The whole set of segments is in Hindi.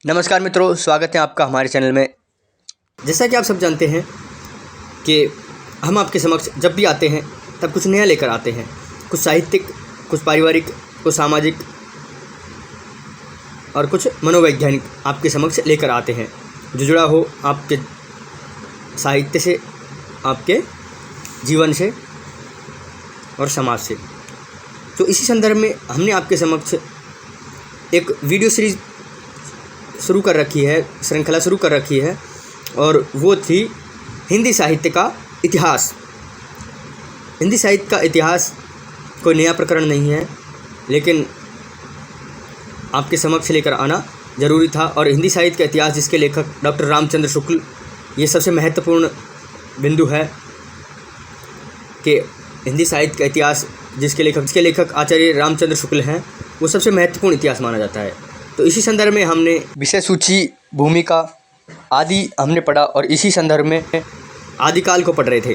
नमस्कार मित्रों, स्वागत है आपका हमारे चैनल में। जैसा कि आप सब जानते हैं कि हम आपके समक्ष जब भी आते हैं तब कुछ नया लेकर आते हैं, कुछ साहित्यिक, कुछ पारिवारिक, कुछ सामाजिक और कुछ मनोवैज्ञानिक आपके समक्ष लेकर आते हैं जो जुड़ा हो आपके साहित्य से, आपके जीवन से और समाज से। तो इसी संदर्भ में हमने आपके समक्ष एक वीडियो सीरीज़ शुरू कर रखी है, श्रृंखला शुरू कर रखी है, और वो थी हिंदी साहित्य का इतिहास। हिंदी साहित्य का इतिहास कोई नया प्रकरण नहीं है, लेकिन आपके समक्ष लेकर आना ज़रूरी था। और हिंदी साहित्य का इतिहास जिसके लेखक डॉक्टर रामचंद्र शुक्ल, ये सबसे महत्वपूर्ण बिंदु है कि हिंदी साहित्य का इतिहास जिसके लेखक आचार्य रामचंद्र शुक्ल हैं, वो सबसे महत्वपूर्ण इतिहास माना जाता है। तो इसी संदर्भ में हमने विषय सूची, भूमिका आदि हमने पढ़ा और इसी संदर्भ में आदिकाल को पढ़ रहे थे।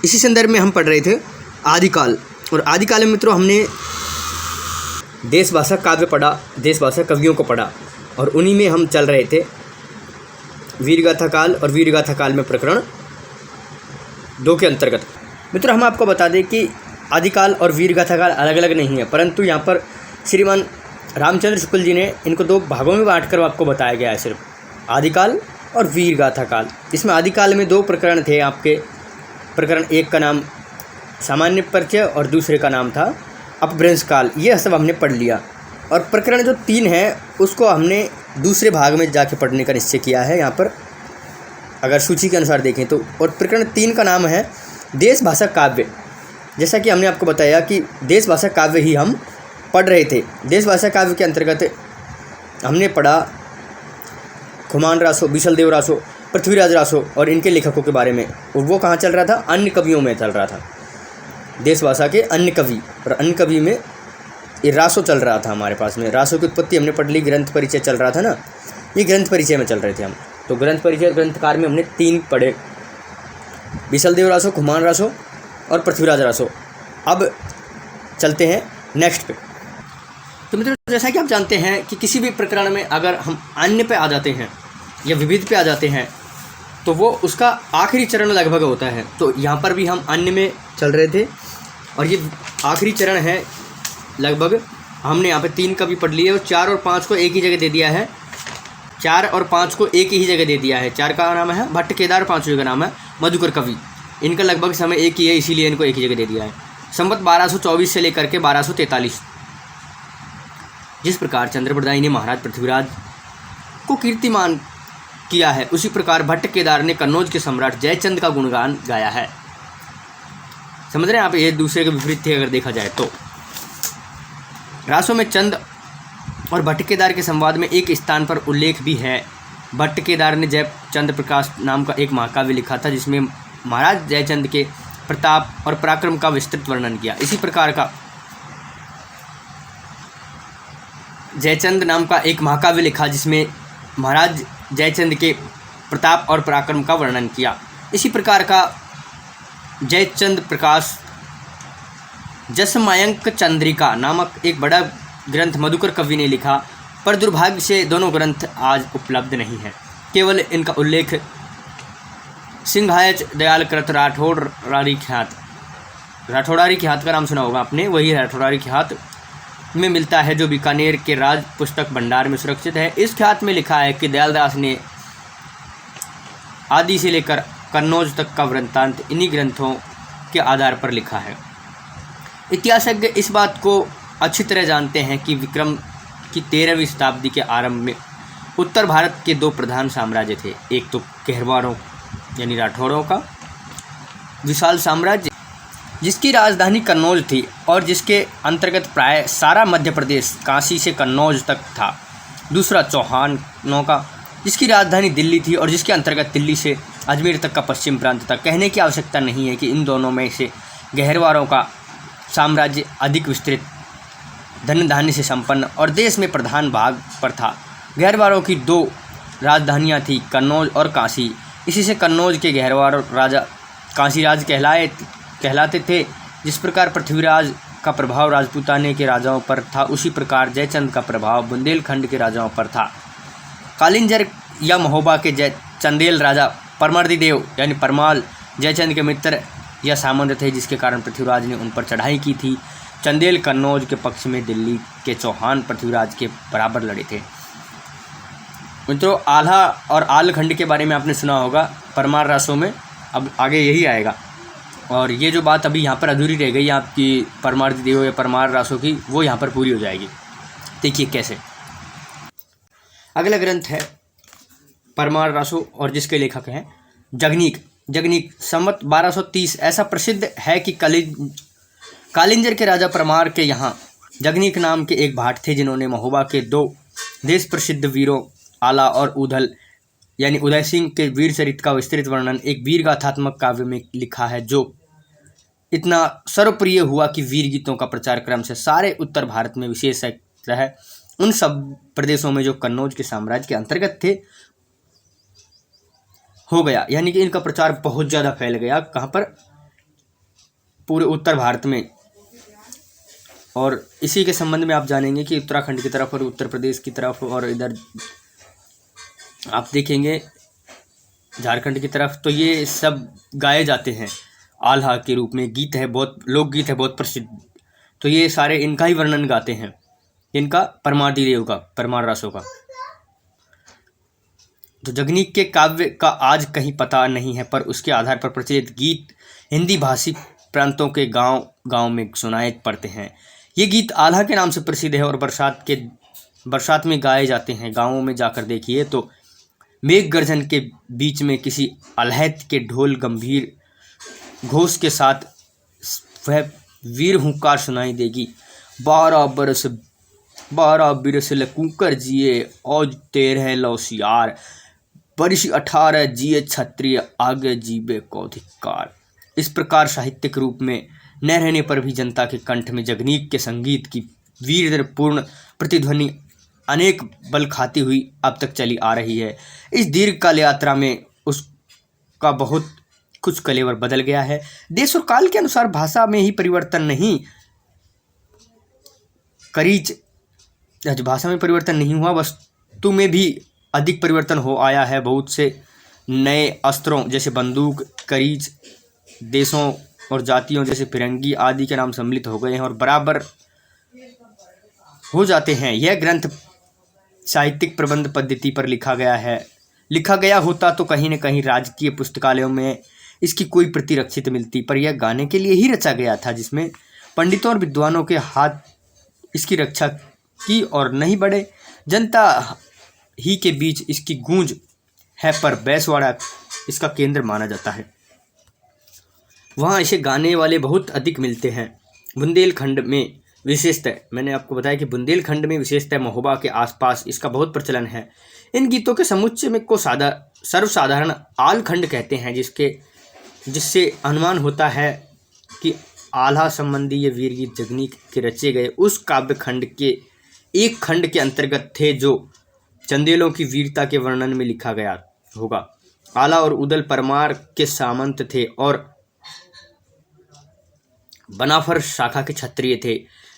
इसी संदर्भ में हम पढ़ रहे थे आदिकाल। और आदिकाल में मित्रों हमने देश भाषा काव्य पढ़ा, देश भाषा कवियों को पढ़ा, और उन्हीं में हम चल रहे थे वीरगाथा काल और वीरगाथा काल में प्रकरण 2 के अंतर्गत। मित्रों हम आपको बता दें कि आदिकाल और वीरगाथा काल अलग अलग नहीं है, परंतु यहाँ पर श्रीमान रामचंद्र शुक्ल जी ने इनको 2 भागों में बांटकर आपको बताया गया है, सिर्फ आदिकाल और वीरगाथा काल। इसमें आदिकाल में 2 प्रकरण थे आपके। प्रकरण 1 का नाम सामान्य परिचय और दूसरे का नाम था अपभ्रंश काल। ये सब हमने पढ़ लिया। और प्रकरण जो 3 है उसको हमने दूसरे भाग में जाके पढ़ने का निश्चय किया है, यहाँ पर अगर सूची के अनुसार देखें तो। और प्रकरण 3 का नाम है देश भाषा काव्य। जैसा कि हमने आपको बताया कि देश भाषा काव्य ही हम पढ़ रहे थे। देश भाषा काव्य के अंतर्गत हमने पढ़ा खुमान रासो, बिशलदेव रासो, पृथ्वीराज रासो और इनके लेखकों के बारे में। और वो कहाँ चल रहा था? अन्य कवियों में चल रहा था, देश भाषा के अन्य कवि। और अन्य कवि में ये रासो चल रहा था हमारे पास में। रासो की उत्पत्ति हमने पढ़ ली, ग्रंथ परिचय चल रहा था ना, ये ग्रंथ परिचय में चल रहे थे हम। तो ग्रंथ परिचय ग्रंथकार में हमने 3 पढ़े, बिशलदेव रासो, खुमान रासो और पृथ्वीराज रासो। अब चलते हैं नेक्स्ट पे। तो मित्रों जैसा कि आप जानते हैं कि किसी भी प्रकरण में अगर हम अन्य पे आ जाते हैं या विविध पे आ जाते हैं तो वो उसका आखिरी चरण लगभग होता है। तो यहाँ पर भी हम अन्य में चल रहे थे और ये आखिरी चरण है लगभग। हमने यहाँ पे 3 कवि पढ़ लिए और 4 और 5 को एक ही जगह दे दिया है। 4 और 5 को एक ही जगह दे दिया है। 4 का नाम है भट्ट केदार, 5वें का नाम है मधुकर कवि। इनका लगभग समय एक ही है, इसीलिए इनको एक ही जगह दे दिया है। संवत 1224 से लेकर के 1243। जिस प्रकार चंद्रप्रदायी ने महाराज पृथ्वीराज को कीर्तिमान किया है, उसी प्रकार भट्ट केदार ने कन्नौज के सम्राट जयचंद का गुणगान गाया है। समझ रहे हैं आप? ये दूसरे के विपरीत थे अगर देखा जाए तो। रासों में चंद और भट्ट केदार के संवाद में एक स्थान पर उल्लेख भी है। भट्ट केदार ने जयचंद प्रकाश नाम का एक महाकाव्य लिखा था जिसमें महाराज जयचंद के प्रताप और पराक्रम का विस्तृत वर्णन किया। इसी प्रकार का जयचंद नाम का एक महाकाव्य लिखा जिसमें महाराज जयचंद के प्रताप और पराक्रम का वर्णन किया। इसी प्रकार का जयचंद प्रकाश जसमयंक चंद्रिका नामक एक बड़ा ग्रंथ मधुकर कवि ने लिखा, पर दुर्भाग्य से दोनों ग्रंथ आज उपलब्ध नहीं है। केवल इनका उल्लेख सिंघायच दयालकृत राठौड़ारी ख्यात, राठौड़ारी ख्यात का नाम सुना होगा आपने, वही राठौड़ारी ख्यात में मिलता है जो बीकानेर के राज पुस्तक भंडार में सुरक्षित है। इस ख्यात में लिखा है कि दयालदास ने आदि से लेकर कन्नौज तक का वृत्तांत इन्हीं ग्रंथों के आधार पर लिखा है। इतिहासज्ञ इस बात को अच्छी तरह जानते हैं कि विक्रम की 13वीं शताब्दी के आरंभ में उत्तर भारत के 2 प्रधान साम्राज्य थे। एक तो गहरवारों यानी राठौड़ों का विशाल साम्राज्य जिसकी राजधानी कन्नौज थी और जिसके अंतर्गत प्राय सारा मध्य प्रदेश काशी से कन्नौज तक था। दूसरा चौहानों का जिसकी राजधानी दिल्ली थी और जिसके अंतर्गत दिल्ली से अजमेर तक का पश्चिम प्रांत था। कहने की आवश्यकता नहीं है कि इन दोनों में से गहरवारों का साम्राज्य अधिक विस्तृत, धन धान्य से संपन्न और देश में प्रधान भाग पर था। गहरवारों की 2 राजधानियाँ थी, कन्नौज और काशी। इसी से कन्नौज के गहरवार राजा काशीराज कहलाते थे। जिस प्रकार पृथ्वीराज का प्रभाव राजपूताने के राजाओं पर था, उसी प्रकार जयचंद का प्रभाव बुंदेलखंड के राजाओं पर था। कालिंजर या महोबा के चंदेल राजा परमर्दिदेव यानी परमाल जयचंद के मित्र या सामंत थे, जिसके कारण पृथ्वीराज ने उन पर चढ़ाई की थी। चंदेल कन्नौज के पक्ष में दिल्ली के चौहान पृथ्वीराज के बराबर लड़े थे। मित्रों, आल्हा और आलखंड के बारे में आपने सुना होगा परमार रासों में, अब आगे यही आएगा। और ये जो बात अभी यहाँ पर अधूरी रह गई आपकी परमार्दिदेव या परमार रासों की, वो यहाँ पर पूरी हो जाएगी। देखिए कैसे। अगला ग्रंथ है परमार रासो और जिसके लेखक हैं जगनीक। जगनीक संवत 1230 ऐसा प्रसिद्ध है कि कालिंजर के राजा परमार के यहाँ जगनीक नाम के एक भाट थे, जिन्होंने महोबा के 2 देश प्रसिद्ध वीरों आला और उदल यानी उदय सिंह के वीर चरित्र का विस्तृत वर्णन एक वीर गाथात्मक काव्य में लिखा है, जो इतना सर्वप्रिय हुआ कि वीर गीतों का प्रचार क्रम से सारे उत्तर भारत में विशेष रहा। उन सब प्रदेशों में जो कन्नौज के साम्राज्य के अंतर्गत थे हो गया, यानी कि इनका प्रचार बहुत ज़्यादा फैल गया। कहाँ पर? पूरे उत्तर भारत में। और इसी के संबंध में आप जानेंगे कि उत्तराखंड की तरफ और उत्तर प्रदेश की तरफ और इधर आप देखेंगे झारखंड की तरफ, तो ये सब गाए जाते हैं आल्हा के रूप में। गीत है, बहुत लोकगीत है, बहुत प्रसिद्ध। तो ये सारे इनका ही वर्णन गाते हैं, इनका परमार्दिदेव का, परमार रासों का। तो जगनीक के काव्य का आज कहीं पता नहीं है, पर उसके आधार पर प्रचलित गीत हिंदी भाषी प्रांतों के गांव में सुनाए पड़ते हैं। ये गीत आल्हा के नाम से प्रसिद्ध है और बरसात में गाए जाते हैं। गाँवों में जाकर देखिए तो मेघ गर्जन के बीच में किसी अलहैत के ढोल गंभीर घोष के साथ वह वीर हुंकार सुनाई देगी। 12 बरस लकूकर जिए औज 13 लौसियार, बरिश 18 जिए क्षत्रिय आगे जीवे कौधिकार। इस प्रकार साहित्यिक रूप में न रहने पर भी जनता के कंठ में जगनीक के संगीत की वीरपूर्ण प्रतिध्वनि अनेक बल खाती हुई अब तक चली आ रही है। इस दीर्घकाल यात्रा में उसका बहुत कुछ कलेवर बदल गया है। देश और काल के अनुसार भाषा में ही परिवर्तन नहीं, भाषा में परिवर्तन नहीं हुआ, वस्तु में भी अधिक परिवर्तन हो आया है। बहुत से नए अस्त्रों जैसे बंदूक, करीच, देशों और जातियों जैसे फिरंगी आदि के नाम सम्मिलित हो गए हैं और बराबर हो जाते हैं। यह ग्रंथ साहित्यिक प्रबंध पद्धति पर लिखा गया होता तो कहीं न कहीं राजकीय पुस्तकालयों में इसकी कोई प्रति रक्षित मिलती, पर यह गाने के लिए ही रचा गया था, जिसमें पंडितों और विद्वानों के हाथ इसकी रक्षा की और नहीं बढ़े। जनता ही के बीच इसकी गूंज है, पर बैसवाड़ा इसका केंद्र माना जाता है। वहाँ इसे गाने वाले बहुत अधिक मिलते हैं। बुंदेलखंड में विशेषतः, मैंने आपको बताया कि बुंदेलखंड में विशेषतः महोबा के आसपास इसका बहुत प्रचलन है। इन गीतों के समुच्चय में को सर्वसाधारण आलखंड कहते हैं, जिससे अनुमान होता है कि आल्हा संबंधी ये वीर गीत जगनीक के रचे गए उस काव्य खंड के एक खंड के अंतर्गत थे जो चंदेलों की वीरता के वर्णन में लिखा गया होगा। आला और उदल परमार के सामंत थे और बनाफर शाखा के क्षत्रिय थे।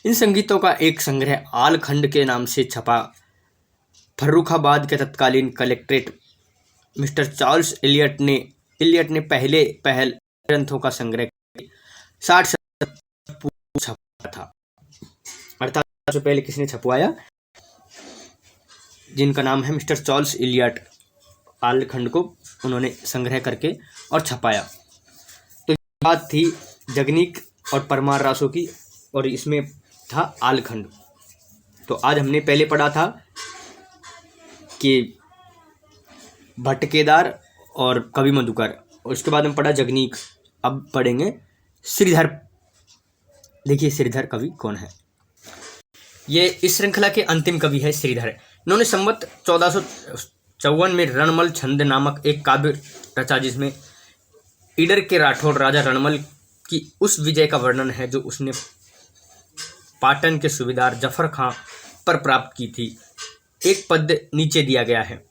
इन संगीतों का एक संग्रह आलखंड के नाम से छपा। फर्रुखाबाद के तत्कालीन कलेक्ट्रेट मिस्टर चार्ल्स इलियट ने पहल ग्रंथों का संग्रह 60 छपा था। अर्थात सबसे पहले किसने छपवाया? जिनका नाम है मिस्टर चार्ल्स इलियट। आलखंड को उन्होंने संग्रह करके और छपाया। तो बात थी जगनीक और परमार रासों की, और इसमें था आलखंड। तो आज हमने पहले पढ़ा था कि भट्ट केदार और कवि मधुकर, और उसके बाद हम पढ़ा जगनीक। अब पढ़ेंगे श्रीधर। देखिए श्रीधर कवि कौन है। ये इस श्रृंखला के अंतिम कवि है श्रीधर। इन्होंने संवत 1454 में रणमल छंद नामक एक काव्य रचा, जिसमें ईडर के राठौर राजा रणमल की उस विजय का वर्णन है जो उसने पाटन के सूबेदार जफर खां पर प्राप्त की थी। एक पद नीचे दिया गया है।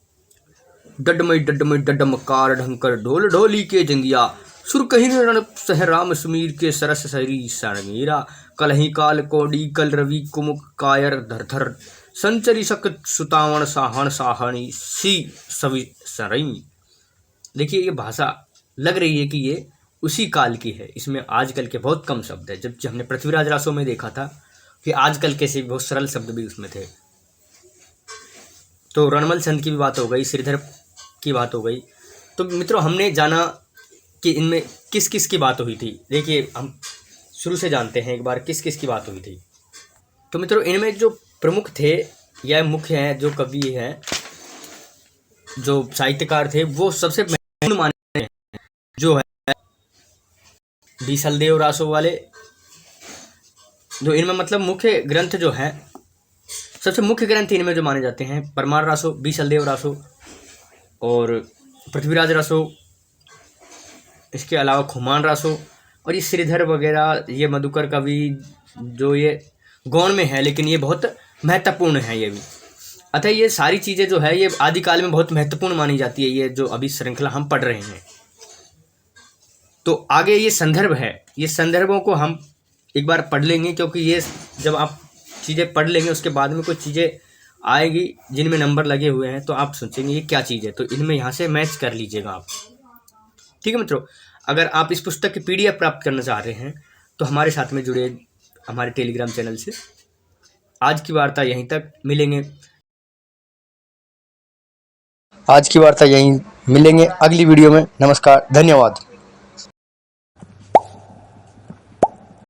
डडमई डडमकार ढंकर ढोल ढोली के जंगिया, सुर कहीं रण सह राम सुमीर के सरस सरी सरणीरा, कलही काल कोडी कल रवि कुमुक कायर धरधर संचरी सक सुतावण साहण साहणी सी सवि सरई। देखिए ये भाषा लग रही है कि ये उसी काल की है, इसमें आजकल के बहुत कम शब्द है। जब हमने पृथ्वीराज रासो में देखा था कि आजकल के से बहुत सरल शब्द भी उसमें थे। तो रणमल संत की भी बात हो गई, श्रीधर की बात हो गई। तो मित्रों हमने जाना कि इनमें किस किस की बात हुई थी। देखिए हम शुरू से जानते हैं एक बार किस किस की बात हुई थी। तो मित्रों इनमें जो प्रमुख थे या मुख्य हैं, जो कवि हैं, जो साहित्यकार थे, वो सबसे महत्वपूर्ण माने हैं जो है बीसलदेव रासो वाले। जो इनमें मतलब मुख्य ग्रंथ जो हैं, सबसे मुख्य ग्रंथ इनमें जो माने जाते हैं परमार रासो, बीसलदेव रासो और पृथ्वीराज रासो, इसके अलावा खुमान रासो और ये श्रीधर वगैरह, ये मधुकर कवि जो ये गौण में है, लेकिन ये बहुत महत्वपूर्ण है ये भी। अतः ये सारी चीज़ें जो है ये आदिकाल में बहुत महत्वपूर्ण मानी जाती है, ये जो अभी श्रृंखला हम पढ़ रहे हैं। तो आगे ये संदर्भ है, ये संदर्भों को हम एक बार पढ़ लेंगे, क्योंकि ये जब आप चीज़ें पढ़ लेंगे उसके बाद में कुछ चीज़ें आएगी जिनमें नंबर लगे हुए हैं, तो आप सोचेंगे ये क्या चीज़ है, तो इनमें यहाँ से मैच कर लीजिएगा आप। ठीक है मित्रों, अगर आप इस पुस्तक की PDF प्राप्त करना चाह रहे हैं तो हमारे साथ में जुड़े हमारे टेलीग्राम चैनल से। आज की वार्ता यहीं तक, मिलेंगे। आज की वार्ता यहीं मिलेंगे अगली वीडियो में। नमस्कार, धन्यवाद।